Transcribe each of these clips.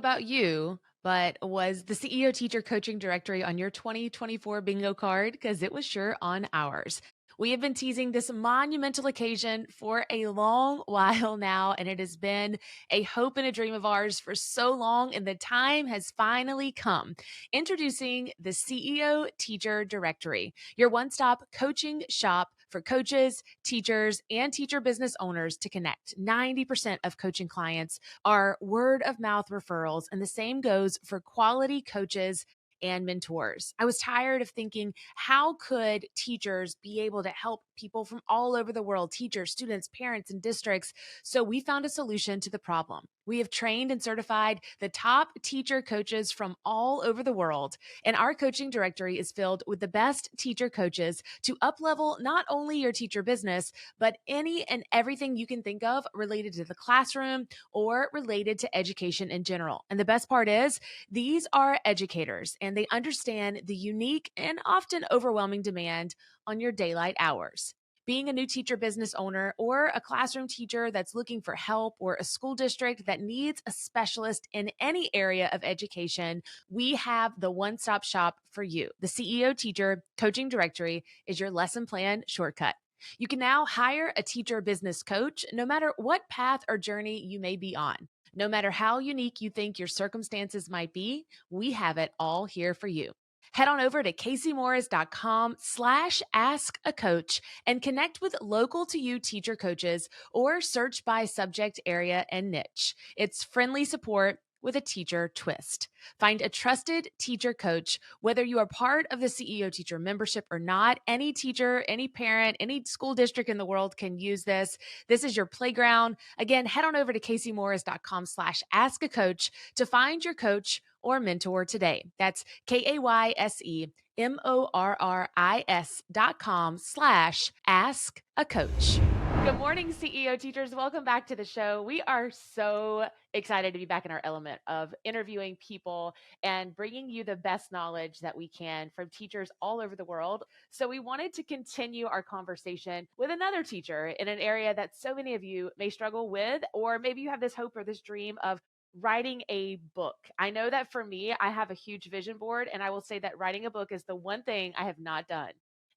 about you, but was the CEO Teacher Coaching Directory on your 2024 bingo card? Because it was sure on ours. We have been teasing this monumental occasion for a long while now, and it has been a hope and a dream of ours for so long, and the time has finally come. Introducing the CEO Teacher Directory, your one stop coaching shop for coaches, teachers, and teacher business owners to connect. 90% of coaching clients are word of mouth referrals, and the same goes for quality coaches and mentors. I was tired of thinking, how could teachers be able to help people from all over the world, teachers, students, parents, and districts? So we found a solution to the problem. We have trained and certified the top teacher coaches from all over the world, and our coaching directory is filled with the best teacher coaches to uplevel not only your teacher business, but any and everything you can think of related to the classroom or related to education in general. And the best part is, these are educators and they understand the unique and often overwhelming demand on your daylight hours. Being a new teacher business owner or a classroom teacher that's looking for help, or a school district that needs a specialist in any area of education, we have the one stop shop for you. The CEO Teacher Coaching Directory is your lesson plan shortcut. You can now hire a teacher business coach no matter what path or journey you may be on. No matter how unique you think your circumstances might be, we have it all here for you. Head on over to CaseyMorris.com/ask-a-coach and connect with local to you teacher coaches, or search by subject area and niche. It's friendly support with a teacher twist. Find a trusted teacher coach, whether you are part of the CEO Teacher membership or not. Any teacher, any parent, any school district in the world can use this. This is your playground. Again, head on over to CaseyMorris.com/ask-a-coach to find your coach or mentor today. That's KAYSEMORRIS.com/ask-a-coach. Good morning, CEO teachers. Welcome back to the show. We are so excited to be back in our element of interviewing people and bringing you the best knowledge that we can from teachers all over the world. So we wanted to continue our conversation with another teacher in an area that so many of you may struggle with, or maybe you have this hope or this dream of writing a book. I know that for me, I have a huge vision board, and I will say that writing a book is the one thing I have not done.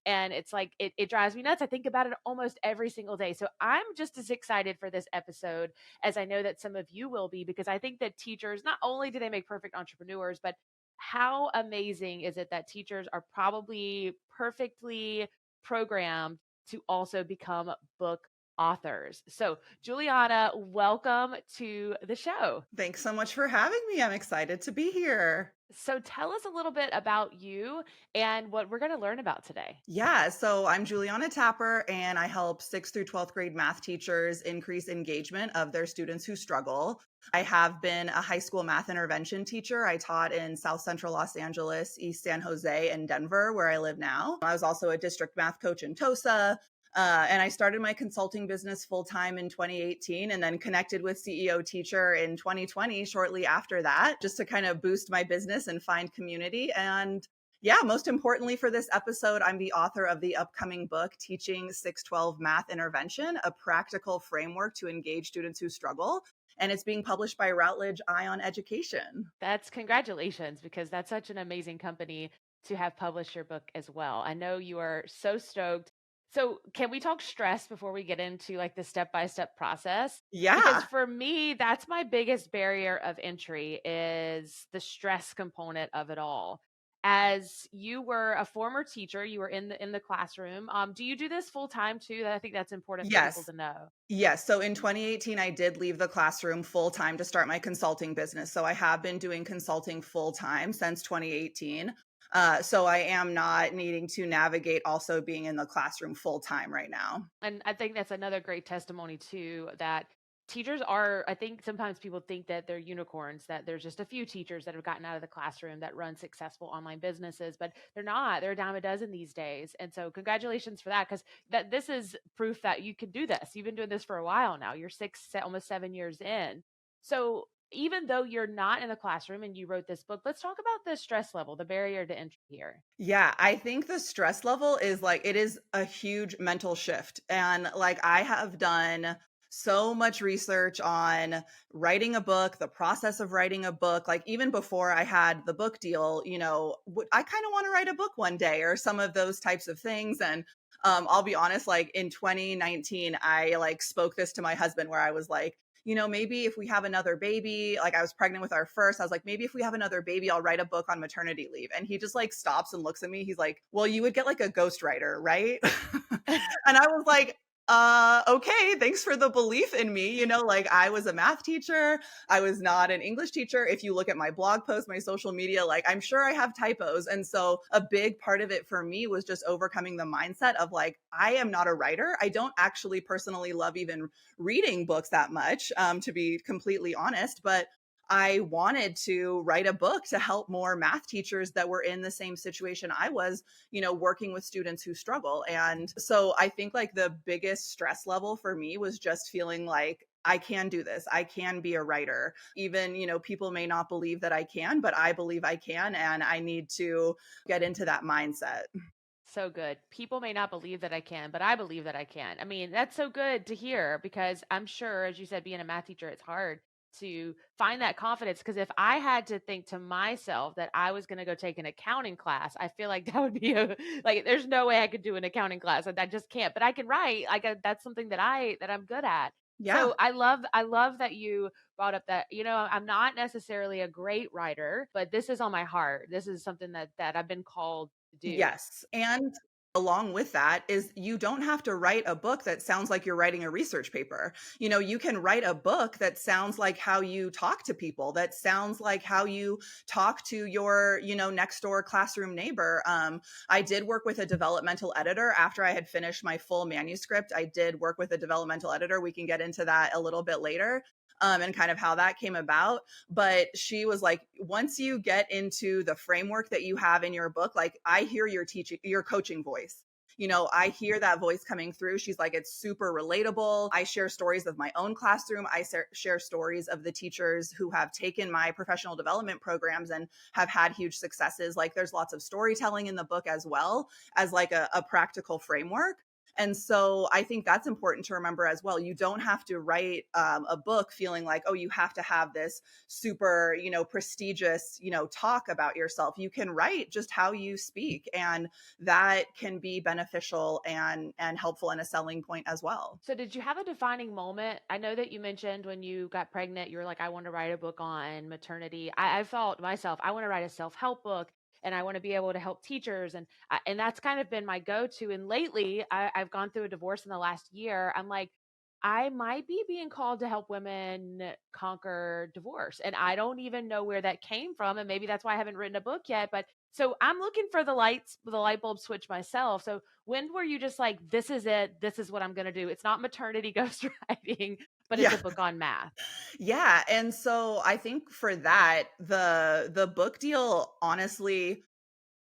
And it's like, it drives me nuts. I think about it almost every single day. So I'm just as excited for this episode as I know that some of you will be, because I think that teachers, not only do they make perfect entrepreneurs, but how amazing is it that teachers are probably perfectly programmed to also become book authors. So Juliana, welcome to the show. Thanks so much for having me. I'm excited to be here. So tell us a little bit about you and what we're going to learn about today. Yeah, so I'm Julianna Tapper, and I help 6th through 12th grade math teachers increase engagement of their students who struggle. I have been a high school math intervention teacher. I taught in South Central Los Angeles, East San Jose, and Denver, where I live now. I was also a district math coach in Tosa. And I started my consulting business full-time in 2018, and then connected with CEO Teacher in 2020 shortly after that, just to kind of boost my business and find community. And yeah, most importantly for this episode, I'm the author of the upcoming book, Teaching 612 Math Intervention, a practical framework to engage students who struggle. And it's being published by Routledge Ion Education. That's congratulations, because that's such an amazing company to have published your book as well. I know you are so stoked. So can we talk stress before we get into like the step-by-step process? Because Yeah. for me, that's my biggest barrier of entry, is the stress component of it all. As you were a former teacher, you were in the classroom. Do you do this full time too? I think that's important for people Yes. to know. Yes. So in 2018, I did leave the classroom full time to start my consulting business. So I have been doing consulting full time since 2018. So I am not needing to navigate also being in the classroom full time right now. And I think that's another great testimony too, that teachers are, I think sometimes people think that they're unicorns, that there's just a few teachers that have gotten out of the classroom that run successful online businesses, but they're not. They're a dime a dozen these days. And so congratulations for that, because that this is proof that you can do this. You've been doing this for a while now. You're almost 7 years in. So even though you're not in the classroom and you wrote this book, let's talk about the stress level, the barrier to entry here. Yeah, I think the stress level is like, it is a huge mental shift. And like I have done so much research on writing a book, the process of writing a book. Like even before I had the book deal, I kind of want to write a book one day or some of those types of things. And I'll be honest, like in 2019, I like spoke this to my husband where I was like, maybe if we have another baby, like I was pregnant with our first, I was like, maybe if we have another baby, I'll write a book on maternity leave. And he just like stops and looks at me. He's like, well, you would get like a ghostwriter, right? And I was like, okay, thanks for the belief in me. Like I was a math teacher. I was not an English teacher. If you look at my blog posts, my social media, like I'm sure I have typos. And so a big part of it for me was just overcoming the mindset of like, I am not a writer. I don't actually personally love even reading books that much, to be completely honest. But I wanted to write a book to help more math teachers that were in the same situation I was, working with students who struggle. And so I think like the biggest stress level for me was just feeling like I can do this. I can be a writer. Even, people may not believe that I can, but I believe I can. And I need to get into that mindset. So good. People may not believe that I can, but I believe that I can. I mean, that's so good to hear because I'm sure, as you said, being a math teacher, it's hard to find that confidence. Because if I had to think to myself that I was going to go take an accounting class, I feel like that would be like, there's no way I could do an accounting class. I just can't, but I can write. Like that's something that I'm good at. Yeah. So I love that you brought up that, I'm not necessarily a great writer, but this is on my heart. This is something that I've been called to do. Yes. And along with that is you don't have to write a book that sounds like you're writing a research paper. You can write a book that sounds like how you talk to people, that sounds like how you talk to your, next door classroom neighbor. I did work with a developmental editor after I had finished my full manuscript. I did work with a developmental editor. We can get into that a little bit later. And kind of how that came about. But she was like, once you get into the framework that you have in your book, like I hear your coaching voice. I hear that voice coming through. She's like, it's super relatable. I share stories of my own classroom. I share stories of the teachers who have taken my professional development programs and have had huge successes. Like there's lots of storytelling in the book as well as like a practical framework. And so I think that's important to remember as well. You don't have to write a book feeling like, oh, you have to have this super, prestigious, talk about yourself. You can write just how you speak, and that can be beneficial and helpful and a selling point as well. So did you have a defining moment? I know that you mentioned when you got pregnant, you were like, I want to write a book on maternity. I thought myself, I want to write a self-help book and I want to be able to help teachers. And that's kind of been my go-to. And lately I've gone through a divorce in the last year. I'm like, I might be being called to help women conquer divorce. And I don't even know where that came from. And maybe that's why I haven't written a book yet. But so I'm looking for the light bulb switch myself. So when were you just like, this is it? This is what I'm going to do? It's not maternity ghostwriting, but it's Yeah. a book on math. Yeah. And so I think for that, the book deal, honestly,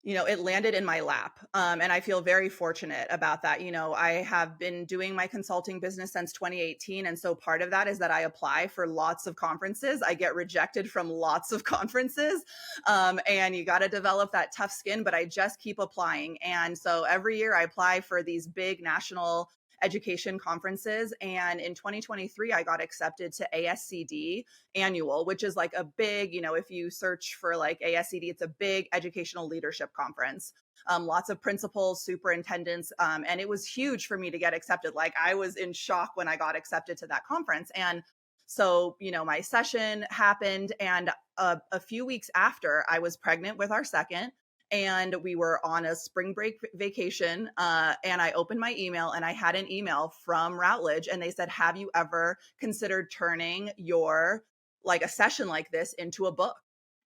it landed in my lap. And I feel very fortunate about that. I have been doing my consulting business since 2018. And so part of that is that I apply for lots of conferences. I get rejected from lots of conferences. And you got to develop that tough skin, but I just keep applying. And so every year I apply for these big national education conferences. And in 2023, I got accepted to ASCD annual, which is like a big, if you search for like ASCD, it's a big educational leadership conference. Lots of principals, superintendents, and it was huge for me to get accepted. Like I was in shock when I got accepted to that conference. And so, my session happened, and a few weeks after, I was pregnant with our second, and we were on a spring break vacation. And I opened my email, and I had an email from Routledge, and they said, have you ever considered turning your like a session like this into a book?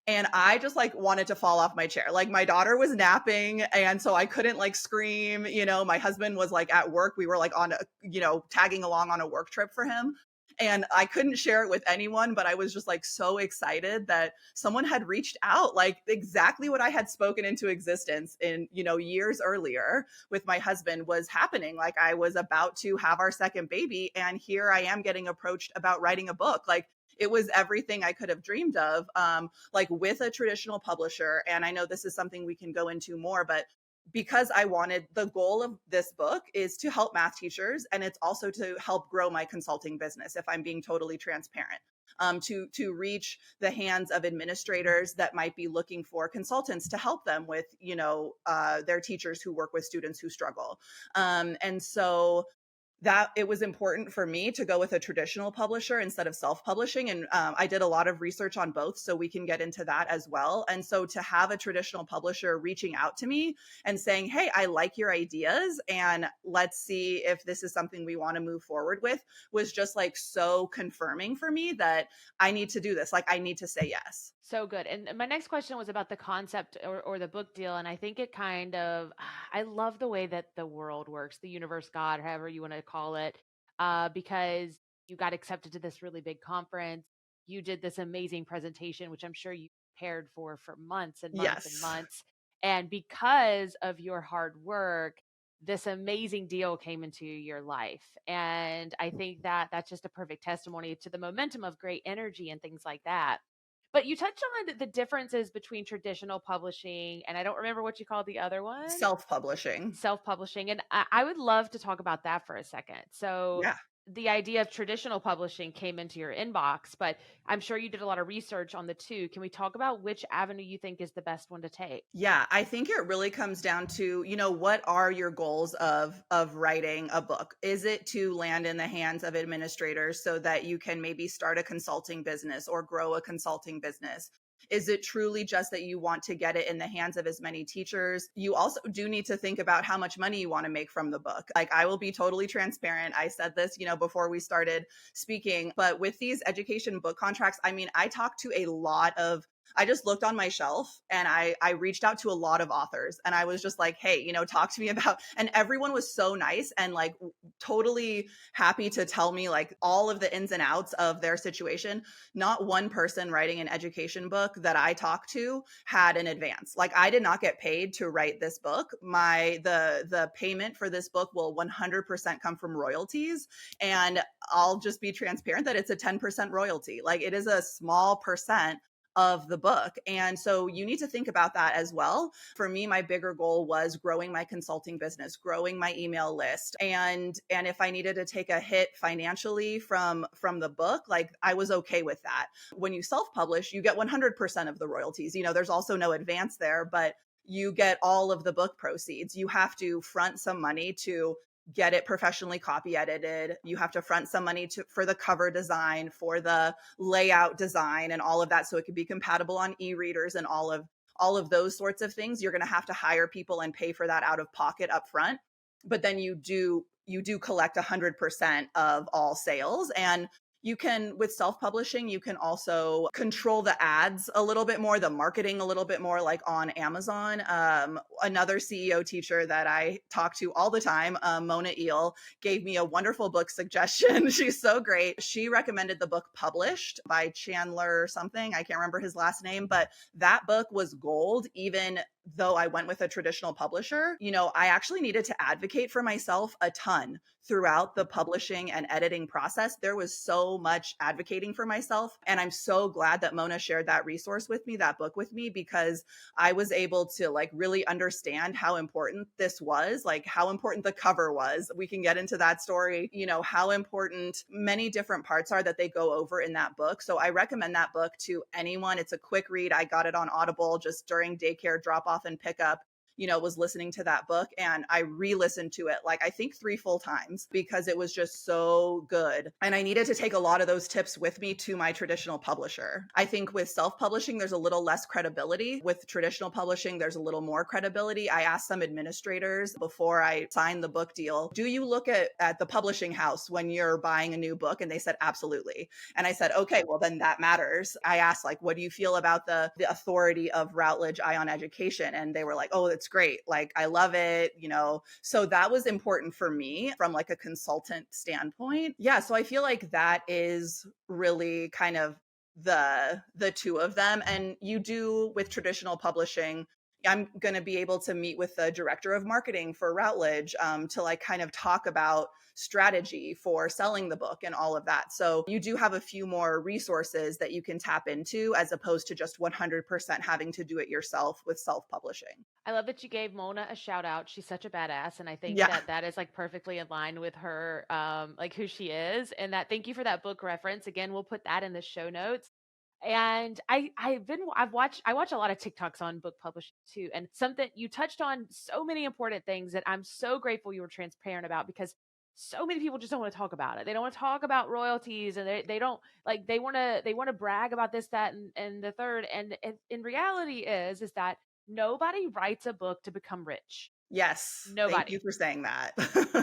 And I just like wanted to fall off my chair. Like my daughter was napping, and so I couldn't like scream. My husband was like at work. We were like on tagging along on a work trip for him. And I couldn't share it with anyone, but I was just like so excited that someone had reached out, like exactly what I had spoken into existence in, years earlier with my husband was happening. Like I was about to have our second baby, and here I am getting approached about writing a book. Like it was everything I could have dreamed of, like with a traditional publisher. And I know this is something we can go into more, but because I wanted, the goal of this book is to help math teachers, and it's also to help grow my consulting business, if I'm being totally transparent. To reach the hands of administrators that might be looking for consultants to help them with, their teachers who work with students who struggle. And so that it was important for me to go with a traditional publisher instead of self-publishing. And I did a lot of research on both, so we can get into that as well. And so to have a traditional publisher reaching out to me and saying, hey, I like your ideas and let's see if this is something we want to move forward with, was just like so confirming for me that I need to do this. Like, I need to say yes. So good. And my next question was about the concept or the book deal. And I think it kind of, I love the way that the world works, the universe, God, however you want to call it, because you got accepted to this really big conference. You did this amazing presentation, which I'm sure you prepared for months and months and Yes. months. And because of your hard work, this amazing deal came into your life. And I think that that's just a perfect testimony to the momentum of great energy and things like that. But you touched on the differences between traditional publishing, and I don't remember what you called the other one, Self-publishing. self-publishing. And I would love to talk about that for a second. So Yeah. the idea of traditional publishing came into your inbox, but I'm sure you did a lot of research on the two. Can we talk about which avenue you think is the best one to take? Yeah, I think it really comes down to, what are your goals of writing a book? Is it to land in the hands of administrators so that you can maybe start a consulting business or grow a consulting business? Is it truly just that you want to get it in the hands of as many teachers? You also do need to think about how much money you want to make from the book. Like, I will be totally transparent. I said this, before we started speaking, but with these education book contracts, I mean, I just looked on my shelf and I reached out to a lot of authors and I was just like, hey, talk to me about, and everyone was so nice and like totally happy to tell me like all of the ins and outs of their situation. Not one person writing an education book that I talked to had an advance. Like, I did not get paid to write this book. The payment for this book will 100% come from royalties. And I'll just be transparent that it's a 10% royalty. Like, it is a small percent of the book. And so you need to think about that as well. For me, my bigger goal was growing my consulting business, growing my email list. And if I needed to take a hit financially from the book, like, I was okay with that. When you self-publish, you get 100% of the royalties. There's also no advance there, but you get all of the book proceeds. You have to front some money to get it professionally copy edited. You have to front some money for the cover design, for the layout design and all of that, so it could be compatible on e-readers and all of those sorts of things. You're going to have to hire people and pay for that out of pocket up front. But then you do collect 100% of all sales. And you can, with self-publishing, you can also control the ads a little bit more, the marketing a little bit more, like on Amazon. Another CEO teacher that I talk to all the time, Mona Eel, gave me a wonderful book suggestion. She's so great. She recommended the book Published by Chandler something. I can't remember his last name, but that book was gold, even though I went with a traditional publisher. I actually needed to advocate for myself a ton throughout the publishing and editing process. There was so much advocating for myself. And I'm so glad that Mona shared that resource with me, that book with me, because I was able to like really understand how important this was, like how important the cover was. We can get into that story, how important many different parts are that they go over in that book. So I recommend that book to anyone. It's a quick read. I got it on Audible just during daycare drop off and pickup. Was listening to that book, and I re-listened to it like I think 3 full times because it was just so good. And I needed to take a lot of those tips with me to my traditional publisher. I think with self-publishing, there's a little less credibility. With traditional publishing, there's a little more credibility. I asked some administrators before I signed the book deal, do you look at the publishing house when you're buying a new book? And they said, absolutely. And I said, okay, well, then that matters. I asked, like, what do you feel about the authority of Routledge Ion Education? And they were like, oh, it's great. Like, I love it, So that was important for me from like a consultant standpoint. Yeah. So I feel like that is really kind of the two of them. And you do with traditional publishing, I'm going to be able to meet with the director of marketing for Routledge to like kind of talk about strategy for selling the book and all of that. So you do have a few more resources that you can tap into as opposed to just 100% having to do it yourself with self-publishing. I love that you gave Mona a shout out. She's such a badass, and I think Yeah. that that is like perfectly in line with her, like who she is. And that, thank you for that book reference. Again, we'll put that in the show notes. And I watch a lot of TikToks on book publishing too. And something you touched on so many important things that I'm so grateful you were transparent about, because so many people just don't want to talk about it. They don't want to talk about royalties, and they don't like, they want to brag about this, that, and the third. And in reality is that nobody writes a book to become rich. Yes. Thank you Nobody. for saying that.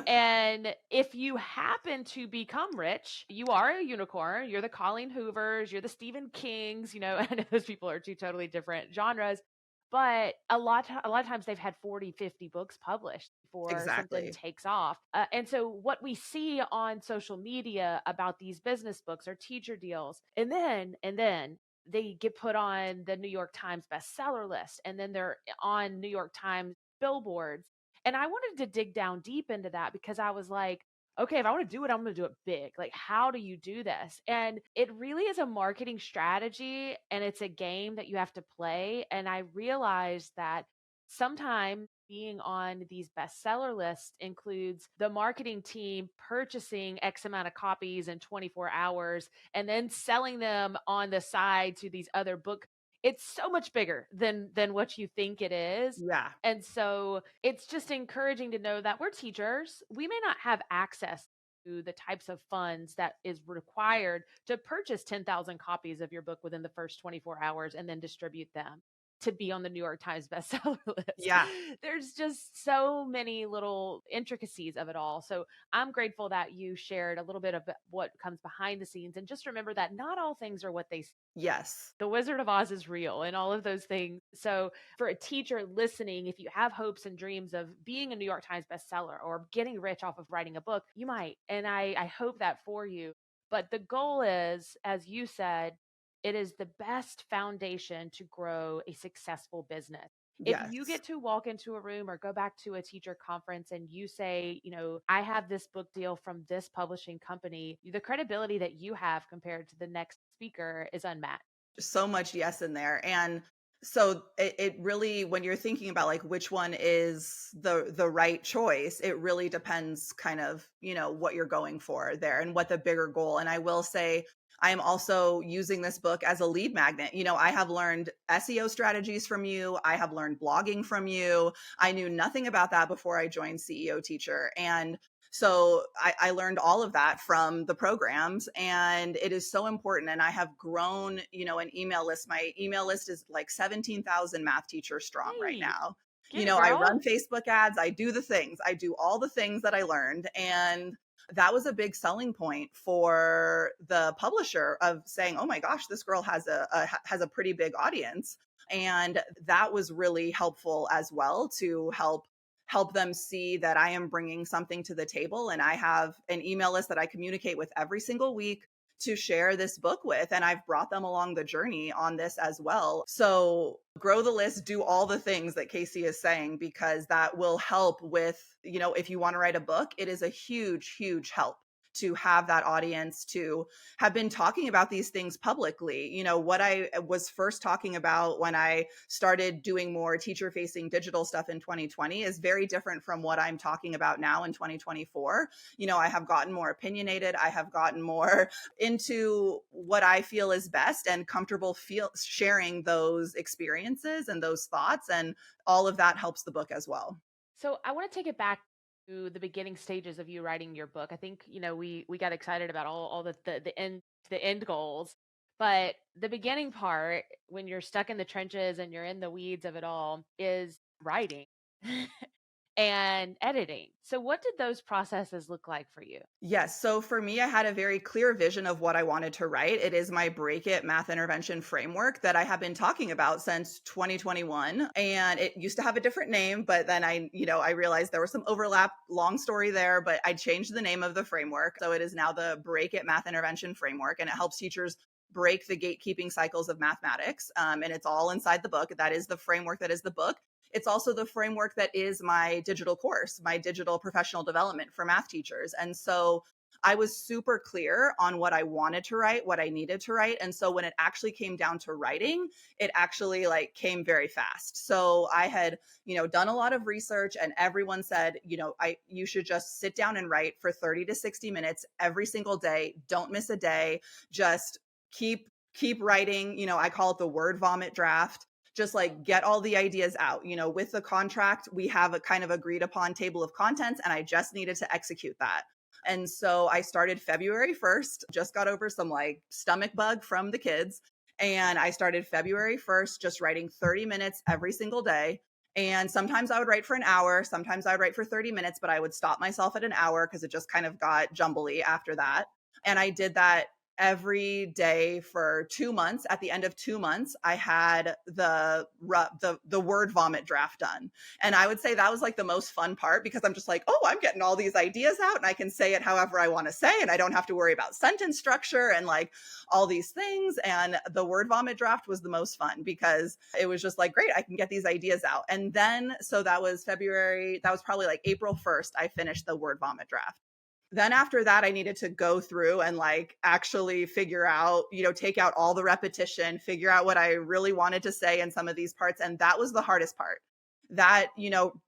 And if you happen to become rich, you are a unicorn. You're the Colleen Hoovers, you're the Stephen Kings. I know those people are two totally different genres, but a lot of times they've had 40, 50 books published before something Exactly. takes off. And so what we see on social media about these business books are teacher deals, and then they get put on the New York Times bestseller list, and then they're on New York Times billboards. And I wanted to dig down deep into that, because I was like, okay, if I want to do it, I'm going to do it big. Like, how do you do this? And it really is a marketing strategy, and it's a game that you have to play. And I realized that sometimes being on these bestseller lists includes the marketing team purchasing X amount of copies in 24 hours and then selling them on the side to these other book. It's so much bigger than what you think it is. Yeah. And so it's just encouraging to know that we're teachers. We may not have access to the types of funds that is required to purchase 10,000 copies of your book within the first 24 hours and then distribute them to be on the New York Times bestseller list. Yeah. There's just so many little intricacies of it all. So I'm grateful that you shared a little bit of what comes behind the scenes. And just remember that not all things are what they, Yes. the Wizard of Oz is real and all of those things. So, for a teacher listening, if you have hopes and dreams of being a New York Times bestseller or getting rich off of writing a book, you might. And I hope that for you. But the goal is, as you said, it is the best foundation to grow a successful business. If you Yes. get to walk into a room or go back to a teacher conference and you say, I have this book deal from this publishing company, the credibility that you have compared to the next speaker is unmatched. So much yes in there. And so it really, when you're thinking about like which one is the right choice, it really depends kind of, what you're going for there and what the bigger goal. And I will say, I am also using this book as a lead magnet. I have learned SEO strategies from you. I have learned blogging from you. I knew nothing about that before I joined CEO Teacher. And so I learned all of that from the programs, and it is so important. And I have grown, an email list. My email list is like 17,000 math teachers strong right Hey, now. get it, I girl. run Facebook ads. I do the things. I do all the things that I learned. And that was a big selling point for the publisher of saying, "Oh my gosh, this girl has a pretty big audience." And that was really helpful as well to help them see that I am bringing something to the table, and I have an email list that I communicate with every single week to share this book with, and I've brought them along the journey on this as well. So grow the list, do all the things that Casey is saying, because that will help with, if you want to write a book, it is a huge, huge help to have that audience, to have been talking about these things publicly. What I was first talking about when I started doing more teacher facing digital stuff in 2020 is very different from what I'm talking about now in 2024. I have gotten more opinionated. I have gotten more into what I feel is best and comfortable sharing those experiences and those thoughts. And all of that helps the book as well. So I want to take it back to the beginning stages of you writing your book. I think we got excited about all the end goals, but the beginning part, when you're stuck in the trenches and you're in the weeds of it all, is writing and editing. So what did those processes look like for you? Yes. So for me, I had a very clear vision of what I wanted to write. It is my Break It math intervention framework that I have been talking about since 2021. And it used to have a different name, but then I realized there was some overlap, long story there, but I changed the name of the framework. So it is now the Break It math intervention framework, and it helps teachers break the gatekeeping cycles of mathematics. And it's all inside the book. That is the framework, that is the book. it's also the framework that is my digital course, my digital professional development for math teachers. And so I was super clear on what I wanted to write, what I needed to write. And so when it actually came down to writing, it actually like came very fast. So I had, done a lot of research, and everyone said, you should just sit down and write for 30 to 60 minutes every single day. Don't miss a day. Just keep writing. I call it the word vomit draft. Just like get all the ideas out. With the contract, we have a kind of agreed upon table of contents, and I just needed to execute that. And so I started February 1st, just got over some like stomach bug from the kids. And I started February 1st, just writing 30 minutes every single day. And sometimes I would write for an hour, sometimes I would write for 30 minutes, but I would stop myself at an hour because it just kind of got jumbly after that. And I did that every day for 2 months. At the end of 2 months, I had the word vomit draft done. And I would say that was like the most fun part, because I'm just like, oh, I'm getting all these ideas out and I can say it however I want to say, and I don't have to worry about sentence structure and like all these things. And the word vomit draft was the most fun because it was just like, great, I can get these ideas out. And then, so that was February, that was probably like April 1st, I finished the word vomit draft. Then after that, I needed to go through and like actually figure out, take out all the repetition, figure out what I really wanted to say in some of these parts. And that was the hardest part. That,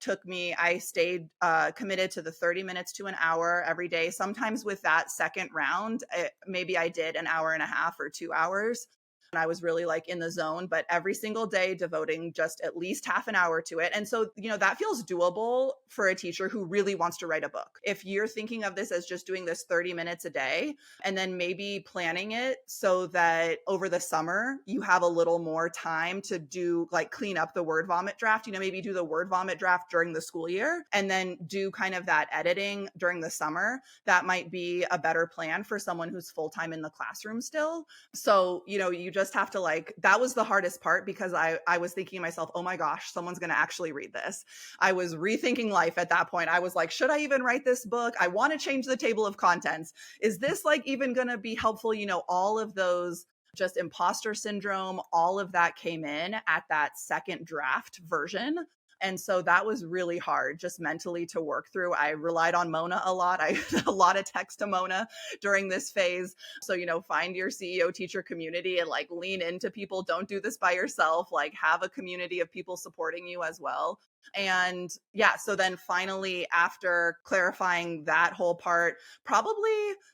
took me, I stayed committed to the 30 minutes to an hour every day. Sometimes with that second round, maybe I did an hour and a half or 2 hours. And I was really like in the zone, but every single day devoting just at least half an hour to it. And so, that feels doable for a teacher who really wants to write a book. If you're thinking of this as just doing this 30 minutes a day and then maybe planning it so that over the summer you have a little more time to do like clean up the word vomit draft, maybe do the word vomit draft during the school year and then do kind of that editing during the summer, that might be a better plan for someone who's full-time in the classroom still. So, you just have to like, that was the hardest part because I was thinking to myself, oh my gosh, someone's going to actually read this. I was rethinking life at that point. I was like, should I even write this book? I want to change the table of contents. Is this like even going to be helpful? All of those, just imposter syndrome, all of that came in at that second draft version. And so that was really hard just mentally to work through. I relied on Mona a lot. I a lot of text to Mona during this phase. So, find your CEO teacher community and like lean into people. Don't do this by yourself. Like have a community of people supporting you as well. And yeah, so then finally, after clarifying that whole part, probably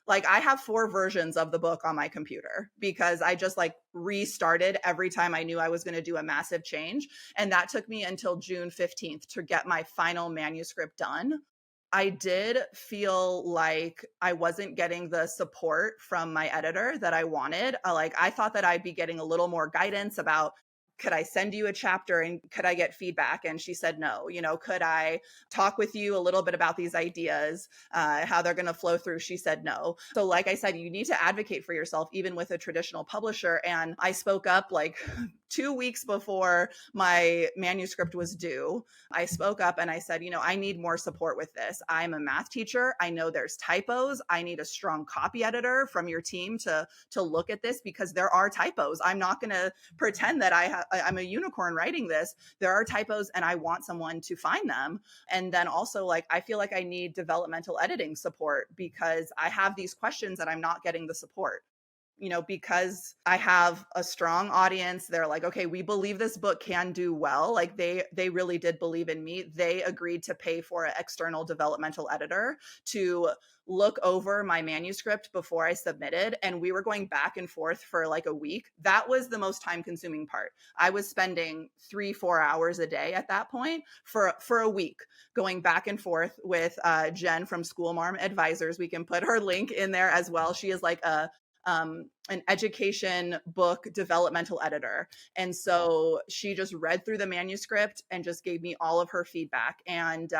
like I have 4 versions of the book on my computer because I just like restarted every time I knew I was going to do a massive change. And that took me until June 15th to get my final manuscript done. I did feel like I wasn't getting the support from my editor that I wanted. Like I thought that I'd be getting a little more guidance about, could I send you a chapter and could I get feedback? And she said, no, could I talk with you a little bit about these ideas, how they're going to flow through? She said, no. So like I said, you need to advocate for yourself, even with a traditional publisher. And I spoke up like 2 weeks before my manuscript was due. I spoke up and I said, I need more support with this. I'm a math teacher. I know there's typos. I need a strong copy editor from your team to look at this because there are typos. I'm not going to pretend that I'm a unicorn writing this. There are typos and I want someone to find them. And then also like, I feel like I need developmental editing support because I have these questions and I'm not getting the support. Because I have a strong audience, they're like, okay, we believe this book can do well. Like they really did believe in me. They agreed to pay for an external developmental editor to look over my manuscript before I submitted. And we were going back and forth for like a week. That was the most time consuming part. I was spending 3-4 hours a day at that point for a week going back and forth with Jen from School Marm Advisors. We can put her link in there as well. She is like an education book developmental editor. And so she just read through the manuscript and just gave me all of her feedback. And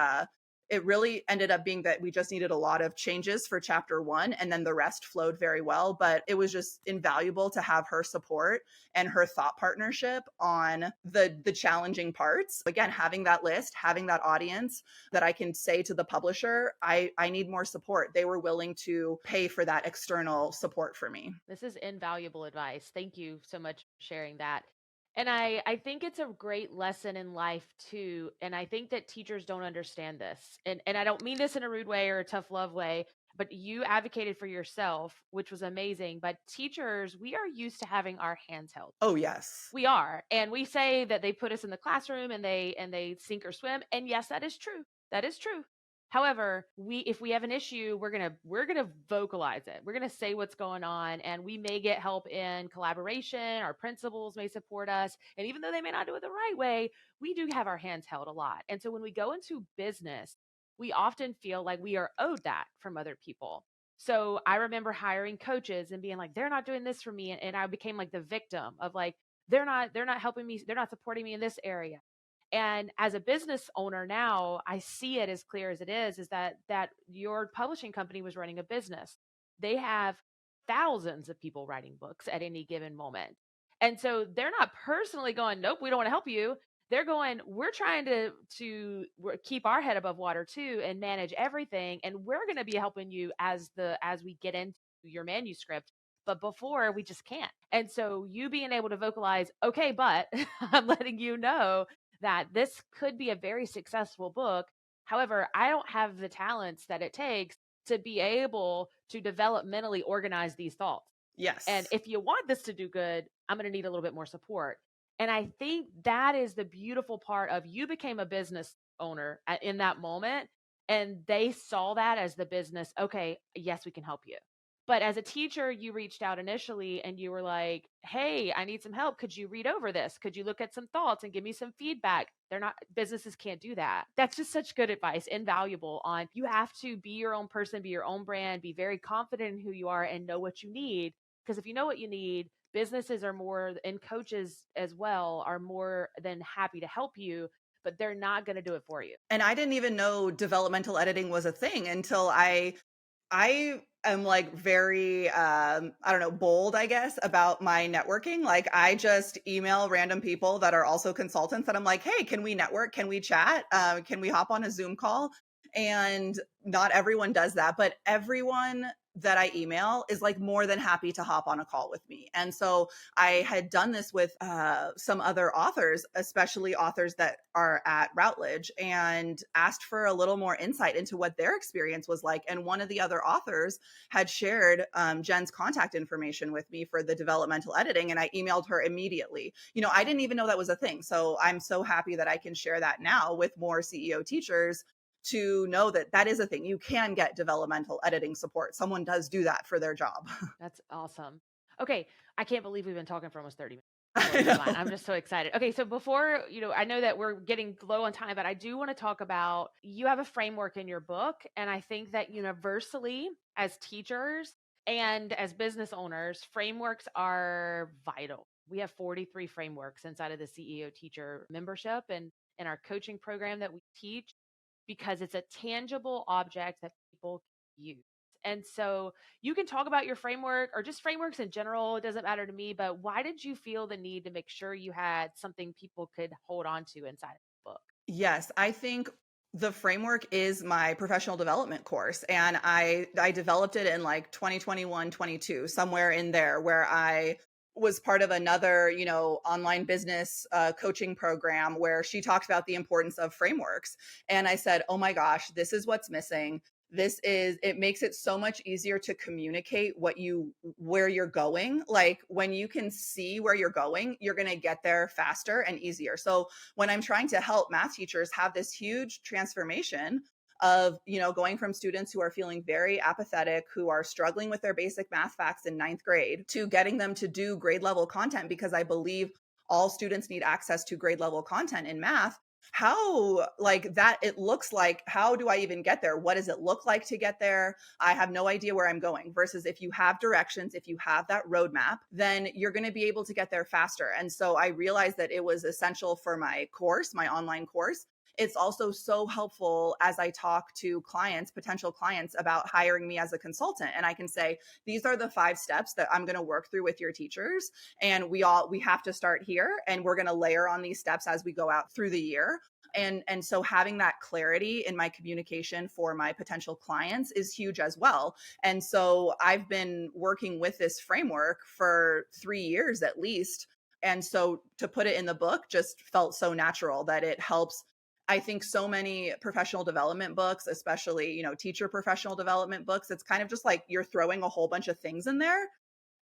it really ended up being that we just needed a lot of changes for chapter 1 and then the rest flowed very well. But it was just invaluable to have her support and her thought partnership on the challenging parts. Again, having that list, having that audience that I can say to the publisher, I need more support. They were willing to pay for that external support for me. This is invaluable advice. Thank you so much for sharing that. And I think it's a great lesson in life too. And I think that teachers don't understand this. And I don't mean this in a rude way or a tough love way, but you advocated for yourself, which was amazing. But teachers, we are used to having our hands held. Oh, yes. We are. And we say that they put us in the classroom and they sink or swim. And yes, that is true. That is true. However, we if we have an issue, we're going to vocalize it. We're going to say what's going on, and we may get help in collaboration. Our principals may support us, and even though they may not do it the right way, we do have our hands held a lot. And so when we go into business, we often feel like we are owed that from other people. So I remember hiring coaches and being like, they're not doing this for me, and I became like the victim of like, they're not helping me, they're not supporting me in this area. And as a business owner now, I see it as clear as it is that your publishing company was running a business. They have thousands of people writing books at any given moment. And so they're not personally going, nope, we don't want to help you. They're going, we're trying to keep our head above water too and manage everything. And we're going to be helping you as we get into your manuscript. But before we just can't. And so you being able to vocalize, okay, but I'm letting you know that this could be a very successful book. However, I don't have the talents that it takes to be able to developmentally organize these thoughts. And Yes. if you want this to do good, I'm going to need a little bit more support. And I think that is the beautiful part of you became a business owner in that moment. And they saw that as the business. Okay, yes, we can help you. But as a teacher, you reached out initially and you were like, hey, I need some help. Could you read over this? Could you look at some thoughts and give me some feedback? They're not, businesses can't do that. That's just such good advice, invaluable on you have to be your own person, be your own brand, be very confident in who you are and know what you need. Because if you know what you need, businesses are more, and coaches as well, are more than happy to help you, but they're not going to do it for you. And I didn't even know developmental editing was a thing until I am like very I don't know, bold, I guess, about my networking. Like I just email random people that are also consultants and I'm like, "Hey, can we network? Can we chat? Can we hop on a Zoom call?" And not everyone does that, but everyone that I email is like more than happy to hop on a call with me. And so I had done this with some other authors, especially authors that are at Routledge, and asked for a little more insight into what their experience was like. And one of the other authors had shared Jen's contact information with me for the developmental editing, and I emailed her immediately. You know, I didn't even know that was a thing. So I'm so happy that I can share that now with more CEO teachers to know that that is a thing. You can get developmental editing support. Someone does do that for their job. That's awesome. Okay, I can't believe we've been talking for almost 30 minutes. It I blows my mind. know. I'm just so excited. Okay, so before, I know that we're getting low on time, but I do want to talk about you have a framework in your book. And I think that universally, as teachers and as business owners, frameworks are vital. We have 43 frameworks inside of the CEO teacher membership and in our coaching program that we teach because it's a tangible object that people can use. And so you can talk about your framework or just frameworks in general. It doesn't matter to me, but why did you feel the need to make sure you had something people could hold on to inside of the book? Yes, I think the framework is my professional development course, and I developed it in like 2021, 22, somewhere in there, where I was part of another, online business coaching program where she talked about the importance of frameworks. And I said, "Oh my gosh, this is what's missing. It makes it so much easier to communicate where you're going. Like when you can see where you're going, you're going to get there faster and easier." So when I'm trying to help math teachers have this huge transformation of, going from students who are feeling very apathetic, who are struggling with their basic math facts in ninth grade, to getting them to do grade level content, because I believe all students need access to grade level content in math. How like that it looks like, how do I even get there? What does it look like to get there? I have no idea where I'm going. Versus if you have directions, if you have that roadmap, then you're going to be able to get there faster. And so I realized that it was essential for my course, my online course. It's also so helpful as I talk to clients, potential clients, about hiring me as a consultant. And I can say, these are the 5 steps that I'm going to work through with your teachers. And we have to start here, and we're going to layer on these steps as we go out through the year. And so having that clarity in my communication for my potential clients is huge as well. And so I've been working with this framework for 3 years at least, And so to put it in the book just felt so natural that it helps. I think so many professional development books, especially, teacher professional development books, it's kind of just like you're throwing a whole bunch of things in there.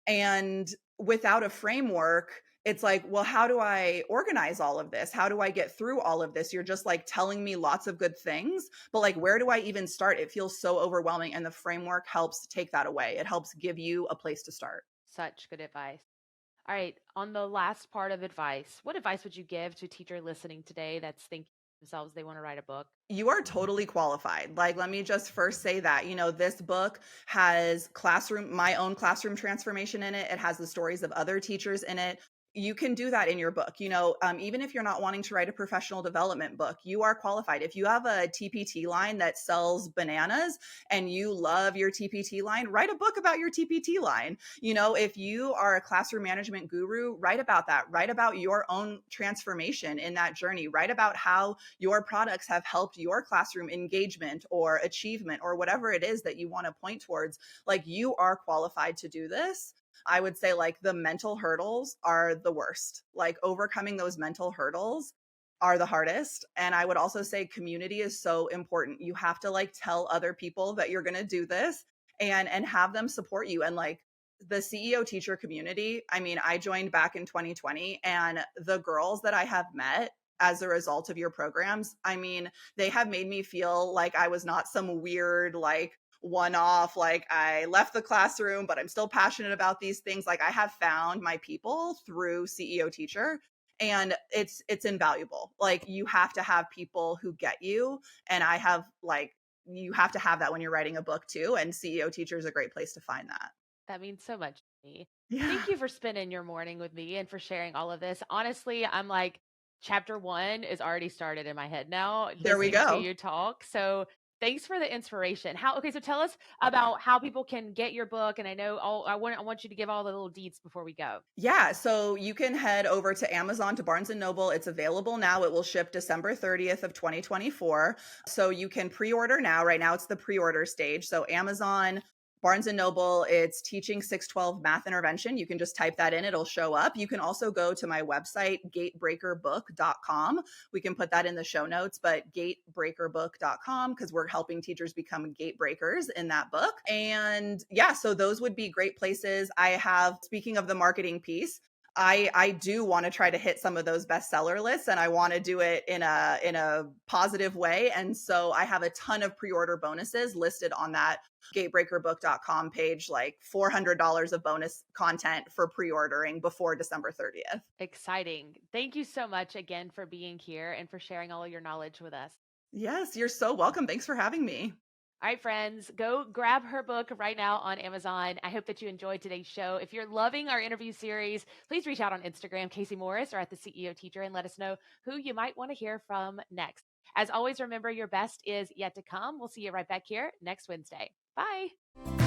And without a framework, it's like, well, how do I organize all of this? How do I get through all of this? You're just like telling me lots of good things, but like, where do I even start? It feels so overwhelming. And the framework helps take that away. It helps give you a place to start. Such good advice. All right. On the last part of advice, what advice would you give to a teacher listening today that's thinking to themselves they want to write a book? You are totally qualified. Like, let me just first say that, this book has my own classroom transformation in it. It has the stories of other teachers in it. You can do that in your book. Even if you're not wanting to write a professional development book, you are qualified. If you have a TPT line that sells bananas and you love your TPT line, write a book about your TPT line. If you are a classroom management guru, write about that. Write about your own transformation in that journey. Write about how your products have helped your classroom engagement or achievement or whatever it is that you want to point towards. Like, you are qualified to do this. I would say like the mental hurdles are the worst. Like, overcoming those mental hurdles are the hardest. And I would also say community is so important. You have to like tell other people that you're going to do this and have them support you. And like, the CEO teacher community, I mean, I joined back in 2020, and the girls that I have met as a result of your programs, I mean, they have made me feel like I was not some weird, like, one off, like I left the classroom, but I'm still passionate about these things. Like, I have found my people through CEO teacher, and it's invaluable. Like, you have to have people who get you. And you have to have that when you're writing a book too. And CEO teacher is a great place to find that. That means so much to me. Yeah. Thank you for spending your morning with me and for sharing all of this. Honestly, I'm like, chapter one is already started in my head now, There we listening to go. you talk. So thanks for the inspiration. Okay, so tell us about how people can get your book. And I want you to give all the little deets before we go. Yeah, so you can head over to Amazon, to Barnes and Noble. It's available now. It will ship December 30th of 2024. So you can pre-order now. Right now it's the pre-order stage. So Amazon, Barnes and Noble, it's Teaching 612 Math Intervention. You can just type that in, it'll show up. You can also go to my website, gatebreakerbook.com. We can put that in the show notes, but gatebreakerbook.com, because we're helping teachers become gate breakers in that book. And yeah, so those would be great places. Speaking of the marketing piece, I do want to try to hit some of those bestseller lists, and I want to do it in a positive way. And so I have a ton of pre-order bonuses listed on that gatebreakerbook.com page, like $400 of bonus content for pre-ordering before December 30th. Exciting. Thank you so much again for being here and for sharing all of your knowledge with us. Yes, you're so welcome. Thanks for having me. All right, friends, go grab her book right now on Amazon. I hope that you enjoyed today's show. If you're loving our interview series, please reach out on Instagram, Casey Morris, or at the CEO Teacher, and let us know who you might want to hear from next. As always, remember, your best is yet to come. We'll see you right back here next Wednesday. Bye.